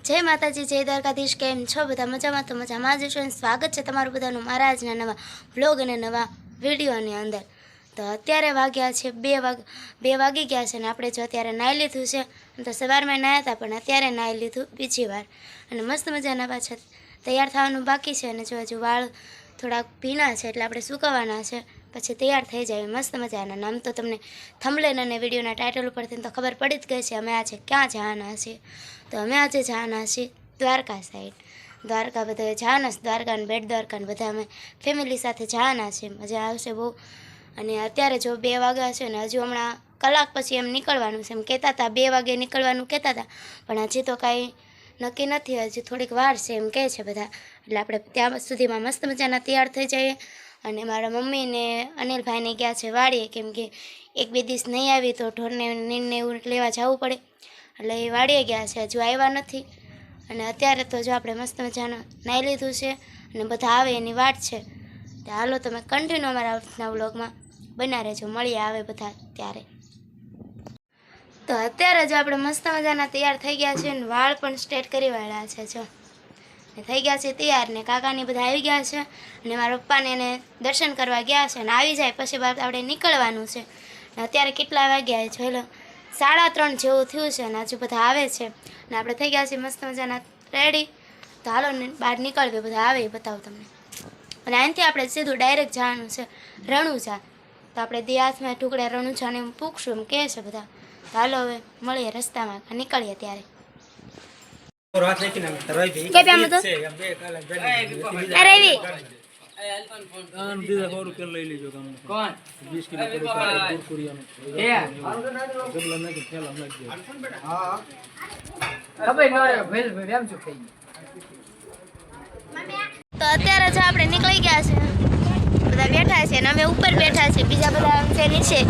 जय माताजी जय द्वारकाधीश केम छो बधा मजामां तो मजामां ज छो। स्वागत है तमारुं बधानुं मारा आजना नवा व्लॉग अने नवा विडियोनी अंदर। तो अत्यारे वाग्या छे 2 वागी गया छे ने आपणे जो अत्यारे नाई लीधुं छे। तो सवारमां नाह्या हता पण अत्यारे नाई लीधुं बीजी वार अने मस्त मजाना पाछा तैयार थवानुं बाकी छे अने जो हजू वाळ थोड़ा भीना छे एटले आपणे सुकावाना छे पछी तैयार थई जाए मस्त मजाना। नाम तो तमने थंबनेल अने विडियोना टाइटल परथी तो खबर पड़ी ज गई छे अमे आज क्यां जवाना छीए। तो अमे आज जवाना छीए द्वारका साइड। द्वारका बधाए जवाना छे, द्वारका ने बेट द्वारका ने बधा अमे फेमिली साथे जवाना छीए। मजा आवशे बहु। अने अत्यारे जो 2 वाग्या छे ने हजू हमणां कलाक पछी एम निकळवानुं छे एम कहेता हता 2 वागे निकळवानुं कहेता हता पण हजी तो कांई नक्की नहीं। हजी थोड़ीक वार छे एम कहे छे बधा एटले आपणे त्यां सुधीमां मस्त मजाना तैयार थई जाईए। अने मारा मम्मी ने अनिल भाई ने गया छे वाड़ीए केम के 1-2 दिवस नहीं आवी तो ढोरने नींद ने एवुं लेवा जवुं पड़े एटले ए वाड़ीए गया छे हजू आव्या नथी। अने अत्यारे तो जो आपणे मस्त मजाना नाई लीधुं छे अने बधा आवे एनी वाट छे। तो हालो तमे कन्टिन्यू अमारा आवतના व्लॉगमां बन्या रहेजो। મળીએ આવે बधा त्यारे। तो अत्यारे जो आपणे मस्त मजाना तैयार थई गया छे ने वाळ पण स्ट्रेट करी वाळ्या छे। जो थई गया छे तैयार ने काकानी बधा आई गया छे अने मारा पप्पा ने दर्शन करवा गया छे ने आवी जाए पछी बार आपणे निकळवानुं छे। अत्यारे કેટલા વાગ્યા જોઈ લો 3:30 જેવું થયું છે ને હજુ બધા આવે છે ને આપણે થઈ ગયા છે મસ્ત મજાના રેડી। તો હાલો ને બહાર નીકળીએ બધા આવે એ બતાવું તમને। અને અહીંથી આપણે સીધું ડાયરેક્ટ જવાનું છે રણુજા। તો આપણે દે હાથમાં ટુકડા રણુજાને પૂછશું એમ કહે છે બધા। તો હાલો હવે મળીએ રસ્તામાં નીકળીએ ત્યારે। કે પ્યામ તો અરે વી દીધા 100 રૂપિયા લઈ લેજો કામ કોણ 20 કિલો કુરકુરિયાનો એ જબલા નાખી થેલા નાખી હા ખબર ન રે ભેલ ભેમ છો ખાઈ। તો અત્યારે જો આપણે નીકળી ગયા છે બધા બેઠા છે ને અમે ઉપર બેઠા છે બીજા બધા છે નીચે।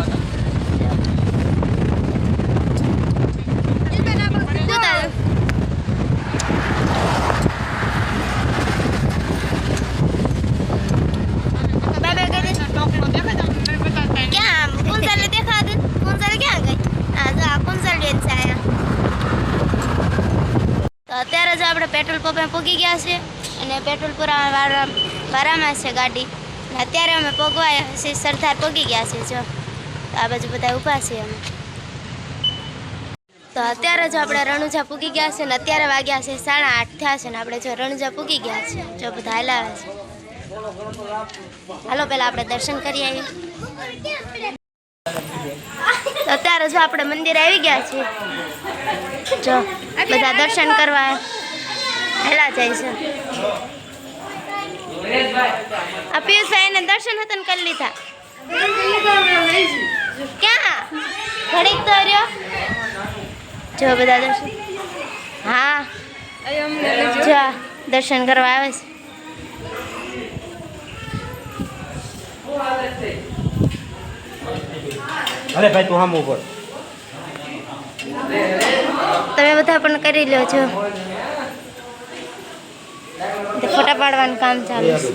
અત્યારે જો આપણે પેટ્રોલ પંપે પહોંચી ગયા છે અને પેટ્રોલ વાળામાં છે ગાડી ને અત્યારે અમે પગવાયા છે સરદાર પહોંચી ગયા છે। જો આ બાજુ બધા ઊભા છે અમે। તો અત્યારે જો આપણે રણુજા પૂગી ગયા છે ને અત્યારે વાગ્યા છે 8:30 થયા છે ને આપણે જો રણુજા પૂગી ગયા છે। જો બધા હલાવે છે હાલો પહેલાં આપણે દર્શન કરી આવીએ। તો અત્યારે જો આપણે મંદિરે આવી ગયા છીએ। જો બધા દર્શન કરવા હેલા જાય છે। આ પિયુષભાઈ ને દર્શન હતન કરી લીધા ક્યાં ઘડીક તો રહ્યો। જો બધા દર્શન હા જો દર્શન કરવા આવે છે। અરે ભાઈ તું હામો ઉપર તમે બધા પણ કરી લો છો। ફોટા પાડવાનું કામ ચાલુ છે।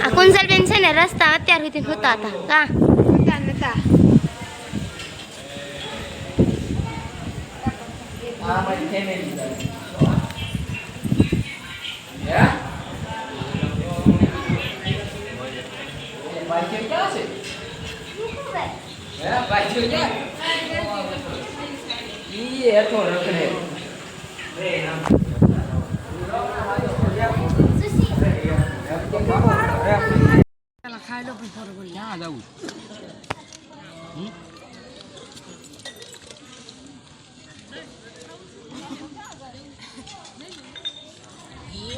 આ કુંજલબેન છે ને રસ્તા અત્યાર સુધી હોતા હતા કા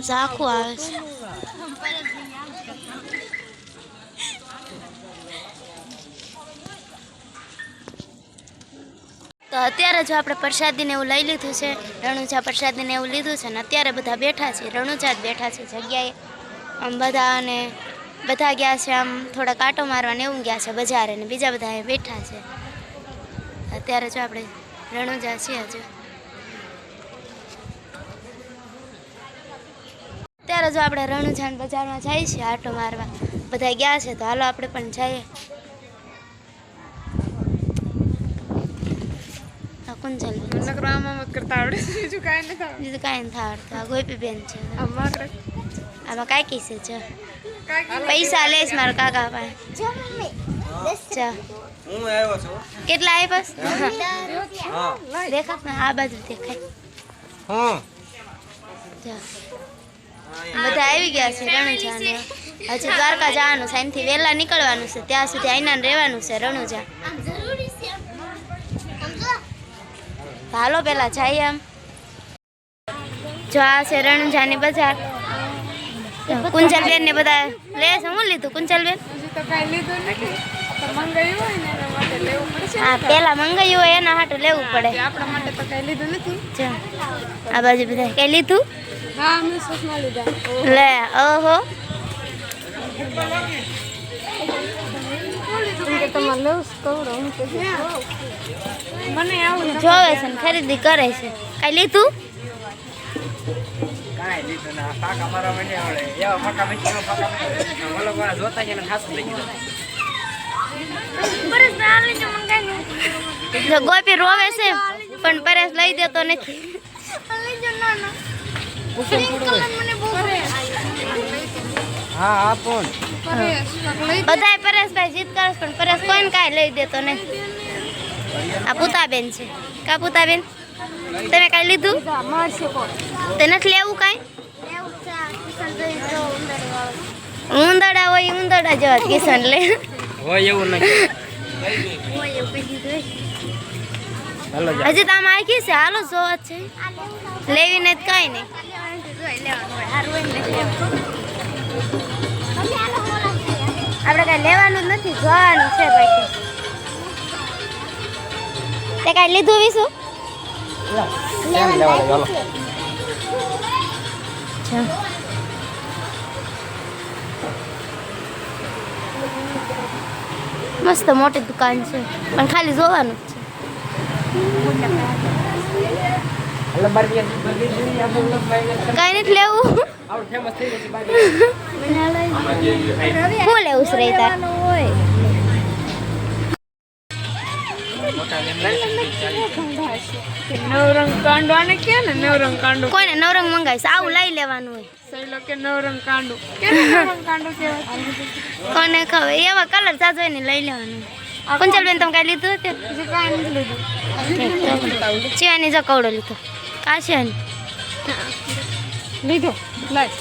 ઝાખું આવે છે। તો અત્યારે જો આપણે પ્રસાદીને એવું લઈ લીધું છે રણુજા પ્રસાદીને એવું લીધું છે ને અત્યારે બધા બેઠા છે રણુજા જ બેઠા છે જગ્યાએ આમ બધા। અને બધા ગયા છે આમ થોડા કાંટો મારવાને એવું ગયા છે બજારે ને બીજા બધા અહીં બેઠા છે। અત્યારે જો આપણે રણુજા છીએ હજુ। અત્યારે જો આપણે રણુજા બજારમાં જઈએ છીએ આટો મારવા બધા ગયા છે। તો હાલો આપણે પણ જઈએ। કુંજલ નકરો આમ આમ જ કરતા આવડે બીજું કાંઈ નથી આવડતું. બીજું કાંઈ નથી આવડતું. આ ગોપી બેન છે. આમ માત્ર આમાં કાકી છે જો કાંઈ પૈસા લેશ મારા કાકા પાસે ચા હું આવ્યો છું કેટલા આપ્યા હા દેખાત ને આ બાજુ દેખાય હું જા. બધા આવી ગયા છે રણુજાને હજી દ્વારકા જવાનું છે અહીંથી વહેલા નીકળવાનું છે ત્યાં સુધી આઈના રહેવાનું છે રણુજા તો હાલો પેલા જઈએ આમ જો આ છે રણુજાની બજાર કુંજલબેન ને બધા લે છે હું લીધું કુંજલબેન હજી તો કાંઈ લીધું નથી. તો મંગાવ્યું હોય ને એના માટે લેવું પડશે. હા પેલા મંગાવ્યું હોય એના હાટું લેવું પડે જે આપણા માટે તો કાંઈ લીધું નથી. જો આ બાજુ બધા કઈ લીધું હા અમે સસમા લીધા. લે ઓહો કેમ કે તમારે લેવું છે કવડો હું તો મને આવું જોવે છે ને ખરીદી કરે છે કઈ લીધું કાંઈ લીધું ના કાકા મારા મને આવડે એવા ફાકા મેચી ઓલો કોણા જોતા છે ને ખાસ લઈ ગયો જો ગોપી રોવે છે પણ પરેશ લઈ દેતો નથી હા આપો ને બધાય પરેશભાઈ જીત કરે છે પણ પરેશ કોઈને કાંઈ લઈ દેતો નથી આ પૂતાબેન છે કા પૂતાબેન તમે કાંઈ લીધું તે નથી લેવું કાંઈ ઉંદરડા હોય ઉંદરડા જેવા જ કિશન લે હોય એવું નથી હાલો જા હજી તો આમ આખી છે હાલો જોવા જ છે લેવી નથી કાંઈ નહીં આપણે કાંઈ લેવાનું જ નથી જોવાનું છે ભાઈ તે કાંઈ લીધું વિશું કેમ લેવા હાલો મસ્ત મોટી દુકાન છે પણ ખાલી જોવાનું જ હાલો બાર આપણે છે કાંઈ નથી લેવું ફેમસ થઈ જશે બાર શું લેવું છે રહેતા નવરંગ કાંડો આને કે ને નવરંગ કાંડો કોઈને નવરંગ મંગાવીશ આવું લઈ લેવાનું હોય સહેલો કે નવરંગ કાંડો કે નવરંગ કાંડો કહેવાય. કોને ખબર એવા કલર સાજો હોય ને લઈ લેવાનું કુંજલબેન તમે કાંઈ લીધું હતું હજી કાંઈ નથી લીધું. ચિયાની જો કવડો લીધો કાશિયાની લીધો લાય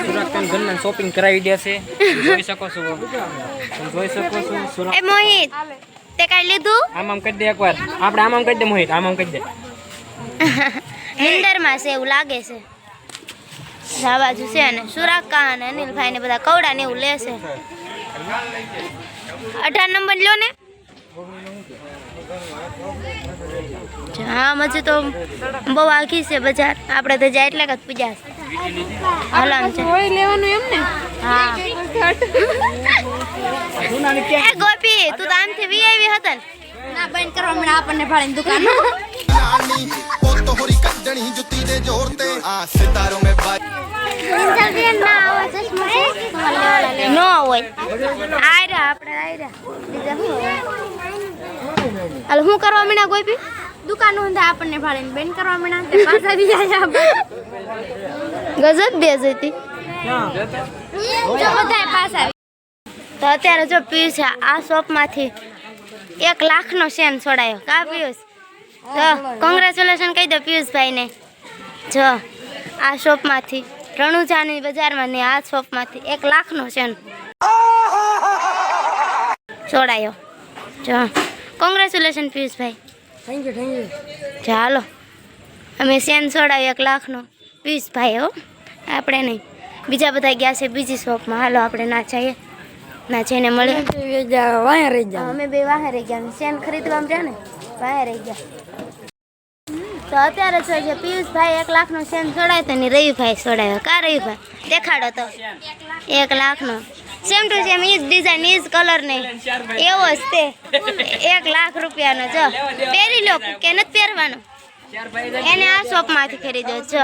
સુરત ઘરના શોપિંગ કરાવી દેશે જોઈ શકો છો તમે જોઈ શકો છો સુરત એ મોહિત તે કાંઈ લીધું આમ કરી દે એકવાર આપણે આમ કરી દે મોહિત આમ કરી દે નિંદરમાં છે એવું લાગે છે આ બાજુ છે ને સુરાકા અને અનિલભાઈ ને બધા કવડા ને એવું લેશે 18 નંબર લ્યો ને હા મજે તો બહુ આખી છે બજાર આપણે તો જાય એટલે જ પૂજા હલામ છે હોય લેવાનું એમ ને હા એ ગોપી તું તો આમથી વીઆઈવી હતા ને ના બંધ કરવા મને આપણને ભાડીને દુકાન નાની પોતો હોરી કજણી જુતી ਦੇ ਜ਼ੋਰ ਤੇ ਆ સિતારો મે બાજ નો હોય આયરા આપણે આયરા બીજા શું હોય? હાલ શું કરવા મીણા ગોપી દુકાન ઊંધા આપણને ભાડીને બંધ કરવા મીણા તે પાછા બી આયા ગજબ બે જતી જો બધાય પાછા તો અત્યારે જો પિયુષ આ શોપમાંથી 1 લાખનો સેન છોડાયો કા પિયુષ તો કોંગ્રેચ્યુલેશન કહી દો પિયુષભાઈને જો આ શોપમાંથી રણુજાની બજારમાં ને આ શોપમાંથી 1 લાખનો સેન છોડાયો જો કોંગ્રેચ્યુલેશન પિયુષભાઈ થેન્ક યુ ચાલો અમે સેન છોડાવ્યો 1 લાખનો પિયુષભાઈ હો આપણે નહીં બીજા બધા ગયા છે બીજી શોપમાં હાલો આપણે ના જઈએ ના જઈને મળીએ વાયા રહી જા અમે બે વાહે રહી ગયા સેન ખરીદવા રહ્યા ને વાહે રહી ગયા તો અત્યારે જો જે પિયુષભાઈ 1 લાખનો સેન છોડાયો તો ને રવિભાઈ છોડાયો કા રવિભાઈ દેખાડો તો 1 લાખનો સેમ ટુ સેમ ઈ જ ડિઝાઇન ઈ જ કલર નહીં એવો જ તે 1 લાખ રૂપિયાનો જો પહેરી લો કે નથી પહેરવાનો એને આ શોપમાંથી ખરીદ્યો જો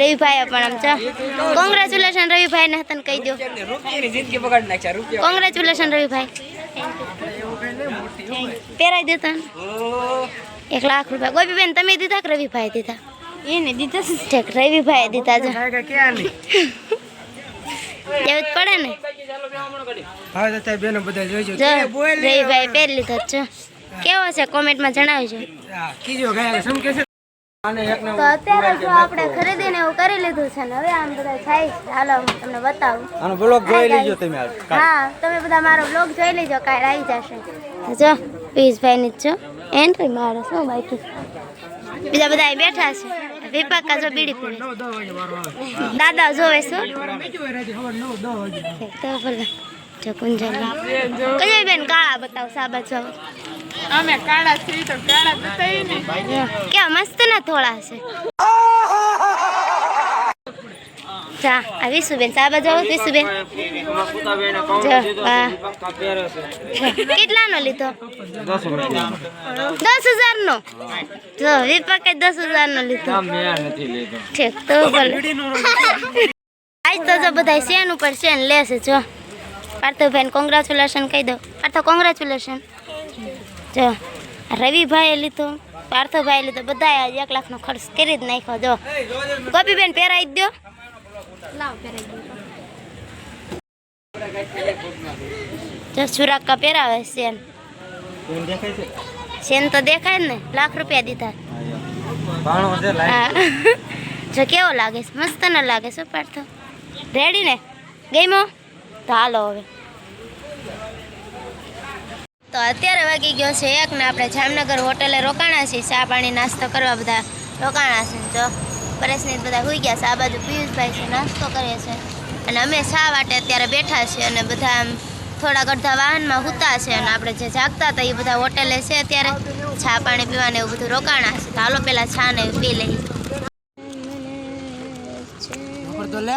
રવિભાઈ પણ આમ ચા કોંગ્રેચ્યુલેશન રવિભાઈ ને તને કહી દો રૂપિયાની જિંદગી બગાડી નાખ્યા રૂપિયા કોંગ્રેચ્યુલેશન રવિભાઈ પહેરાઈ દેતા ને 1 લાખ રૂપિયા ગોપીબેન તમે દીધા કે રવિભાઈ દીધા એને દીધા છે. ઠીક રવિભાઈ દીધા જો ક્યાં નહીં એવું જ પડે ને હા તો ત્યાં બેનો બધા જોઈજો જો રવિભાઈ પહેરી લીધો જ છો કેવો છે કોમેન્ટમાં જણાવજો કીજો ગયા સમ કે છે આને એક તો અત્યારે જો આપણે ખરીદીને એવું કરી લીધું છે ને હવે આમ બધા થાય છે. હાલો હું તમને બતાવું આનો બ્લોગ જોઈ લેજો તમે આજ. હા તમે બધા મારો બ્લોગ જોઈ લેજો કાંઈ આવી જશે જો પિયુષભાઈની જ છો એન્ટ્રી મારે શું બાકી બીજા બધા અહીં બેઠા છે વિપાકા જો બીડી પીવે દાદા જોવે શું તો ભલે જો કુંજલ કઈ બેન કાળા બતાવ સાબા જો અમે કાળા છીએ તો કાળા બતાવી ને કેવા મસ્ત ના થોડા છે જા આ વિશુબેન સાબા જો વિશુબેન જો વાહ કેટલાનો લીધો 10,000 નો જો વિપાકે 10,000 નો લીધો ઠીક તો ભલે આજ તો જો બધા શેન ઉપર શેન લેશે જો પાર્થભાઈને કોંગ્રેચ્યુલેશન કહી દો પાર્થ કોંગ્રેચ્યુલેશન જો રવિભાઈએ લીધો પાર્થભાઈએ લીધો બધા 1 લાખનો ખર્ચ કરી જ નાખ્યો જો ગોપીબેન પહેરાવી દો જો સુરાકા પહેરાવે શેન શેન તો દેખાય ને લાખ રૂપિયા દીધા હા. જો કેવો લાગે છે મસ્ત ન લાગે છે પાર્થ રેડી ને ગઈમો તો હાલો હવે તો અત્યારે વાગી ગયો છે 1 ને આપણે જામનગર હોટલે રોકાણા છીએ ચા પાણી નાસ્તો કરવા બધા રોકાણા છે જો પરેશને બધા હોઈ ગયા છે આ બાજુ પિયુષભાઈ છે નાસ્તો કરે છે અને અમે ચા વાટે અત્યારે બેઠા છીએ અને બધા આમ થોડા અડધા વાહનમાં સૂતા છે અને આપણે જે જાગતા હતા એ બધા હોટેલે છે અત્યારે ચા પાણી પીવાને એવું બધું રોકાણા છે તો હાલો પહેલાં ચા ને પી લઈએ તો લે